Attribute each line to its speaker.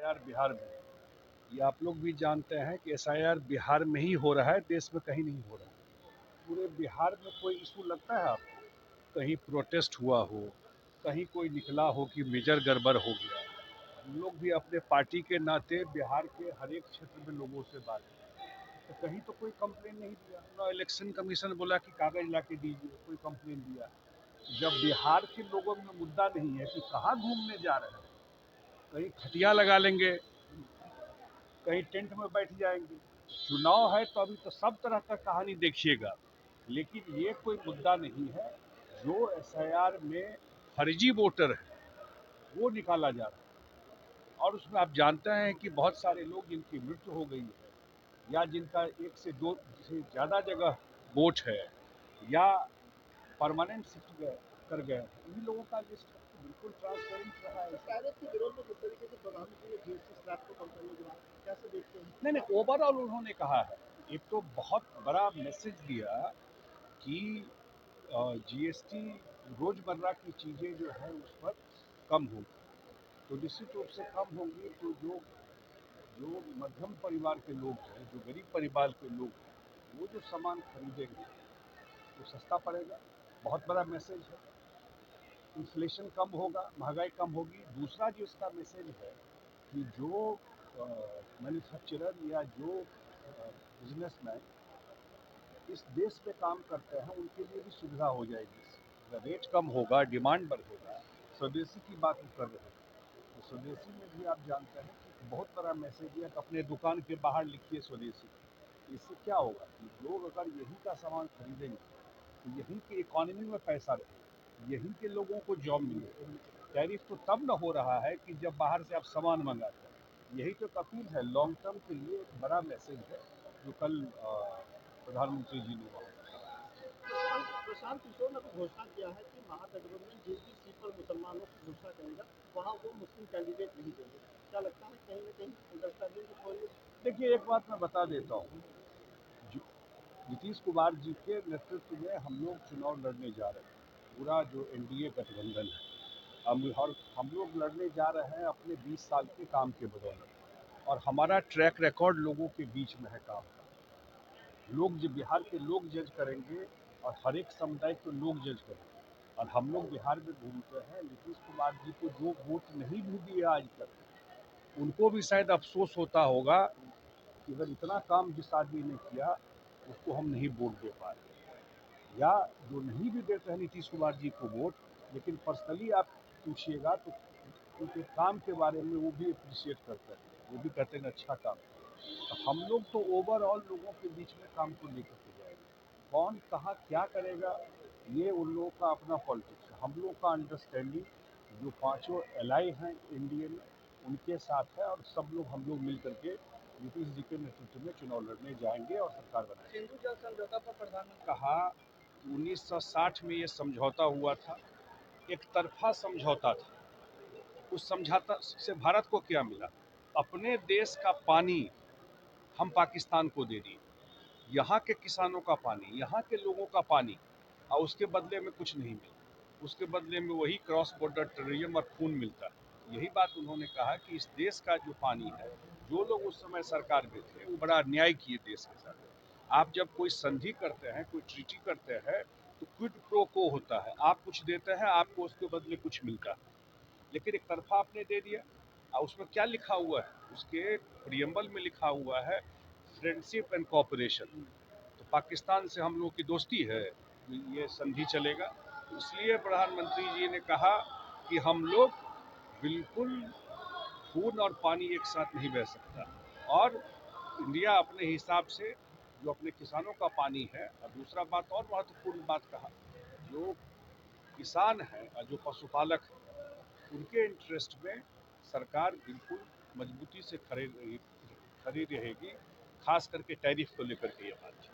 Speaker 1: SIR Bihar में, ये आप लोग भी जानते हैं कि एसआईआर बिहार में ही हो रहा है, देश में कहीं नहीं हो रहा है। पूरे बिहार में कोई इशू लगता है आपको? कहीं प्रोटेस्ट हुआ हो, कहीं कोई निकला हो कि मेजर गड़बड़ हो गया? हम लोग भी अपने पार्टी के नाते बिहार के हर एक क्षेत्र में लोगों से बात की, तो कहीं तो कोई कंप्लेन नहीं दिया ना। इलेक्शन कमीशन बोला कि कागज ला के दीजिए, कोई कंप्लेन दिया? जब बिहार के लोगों में मुद्दा नहीं है कि कहाँ घूमने जा रहे हैं, कहीं खटिया लगा लेंगे, कहीं टेंट में बैठ जाएंगे। चुनाव है तो अभी तो सब तरह का कहानी देखिएगा, लेकिन ये कोई मुद्दा नहीं है। जो एसआईआर में फर्जी वोटर है वो निकाला जा रहा है, और उसमें आप जानते हैं कि बहुत सारे लोग जिनकी मृत्यु हो गई है, या जिनका एक से दो से ज़्यादा जगह वोट है, या परमानेंट शिफ्ट कर गए, उन्हीं लोगों का लिस्ट बिल्कुल ट्रांसपेरेंट रहा है।
Speaker 2: कागज के विरोध में जिस तरीके से प्रधानमंत्री ने जीएसटी स्लैब को कम करने की बात कैसे देखते हैं?
Speaker 1: नहीं, ओवरऑल उन्होंने कहा है, एक तो बहुत बड़ा मैसेज दिया कि जीएसटी रोजमर्रा की चीज़ें जो है उस पर कम होगी, तो निश्चित रूप से कम होंगी, तो जो जो मध्यम परिवार के लोग हैं, जो गरीब परिवार के लोग हैं, वो जो सामान खरीदेंगे वो सस्ता पड़ेगा। बहुत बड़ा मैसेज है। इन्फ्लेशन कम होगा, महंगाई कम होगी। दूसरा जो इसका मैसेज है कि जो मैन्युफैक्चरर या जो बिजनेसमैन इस देश में काम करते हैं, उनके लिए भी सुविधा हो जाएगी। अगर रेट कम होगा, डिमांड बढ़ेगा। स्वदेशी की बात वो कर रहे हैं, तो स्वदेशी में भी आप जानते हैं कि बहुत बड़ा मैसेज है कि अपने दुकान के बाहर लिखिए स्वदेशी। इससे क्या होगा कि लोग अगर यहीं का सामान खरीदेंगे तो यहीं की इकोनॉमी में पैसा रहेगा, यहीं के लोगों को जॉब मिलेगा। टैरिफ तो तब न हो रहा है कि जब बाहर से आप सामान मंगाते हैं। यही तो एक अपील है, लॉन्ग टर्म के लिए एक बड़ा मैसेज है जो कल प्रधानमंत्री जी ने वहाँ
Speaker 2: प्रशांत किशोर ने तो घोषणा किया है कि महागठबंधन जिस भी सीट पर मुसलमानों की घोषणा करेगा वहाँ वो मुस्लिम कैंडिडेट नहीं देंगे। क्या लगता है कहीं ना कहीं अंडरस्टैंडिंग हो रही है?
Speaker 1: देखिए, एक बात मैं बता देता हूँ। नीतीश कुमार जी के नेतृत्व में हम लोग चुनाव लड़ने जा रहे हैं। पूरा जो एनडीए गठबंधन है, हम लोग लड़ने जा रहे हैं अपने 20 साल के काम के बदौलत, और हमारा ट्रैक रिकॉर्ड लोगों के बीच में है काम का। लोग जो बिहार के लोग जज करेंगे, और हर एक समुदाय के लोग जज करेंगे। और हम लोग बिहार में घूमते हैं, नीतीश कुमार जी को जो वोट नहीं भी दिए आज तक, उनको भी शायद अफसोस होता होगा कि अगर इतना काम जिस आदमी ने किया उसको हम नहीं वोट दे पाए। या जो नहीं भी देते हैं नीतीश कुमार जी को वोट, लेकिन पर्सनली आप पूछिएगा तो उनके काम के बारे में वो भी अप्रिशिएट करते हैं, वो भी कहते हैं अच्छा काम। तो हम लोग तो ओवरऑल लोगों के बीच में काम को लेकर के जाएंगे। कौन कहाँ क्या करेगा, ये उन लोगों का अपना पॉलिटिक्स है। हम लोग का अंडरस्टैंडिंग जो पांचों एलआई हैं एनडीए में, उनके साथ है, और सब लोग हम लोग मिल करके नीतीश जी के नेतृत्व में चुनाव लड़ने जाएंगे और सरकार बनाएंगे।
Speaker 2: सिंधु जल समझौता पर प्रधानमंत्री
Speaker 1: कहा कि 1960 में ये समझौता हुआ था, एक तरफा समझौता था। उस समझौता से भारत को क्या मिला? अपने देश का पानी हम पाकिस्तान को दे दिए, यहाँ के किसानों का पानी, यहाँ के लोगों का पानी, और उसके बदले में कुछ नहीं मिला। उसके बदले में वही क्रॉस बॉर्डर टेररिज्म और खून मिलता है। यही बात उन्होंने कहा कि इस देश का जो पानी है, जो लोग उस समय सरकार में थे वो बड़ा अन्याय किए देश के साथ। आप जब कोई संधि करते हैं, कोई ट्रीटी करते हैं, तो क्विड प्रो को होता है, आप कुछ देते हैं, आपको उसके बदले कुछ मिलता है। लेकिन एक तरफा आपने दे दिया। और उसमें क्या लिखा हुआ है? उसके प्रियम्बल में लिखा हुआ है फ्रेंडशिप एंड कोऑपरेशन। तो पाकिस्तान से हम लोग की दोस्ती है, ये संधि चलेगा? इसलिए प्रधानमंत्री जी ने कहा कि हम लोग बिल्कुल खून और पानी एक साथ नहीं बह सकता, और इंडिया अपने हिसाब से जो अपने किसानों का पानी है। और दूसरा बात और महत्वपूर्ण बात कहा, जो किसान हैं और जो पशुपालक हैं, उनके इंटरेस्ट में सरकार बिल्कुल मजबूती से खड़ी रहेगी, खास करके टैरिफ को लेकर के ये बात।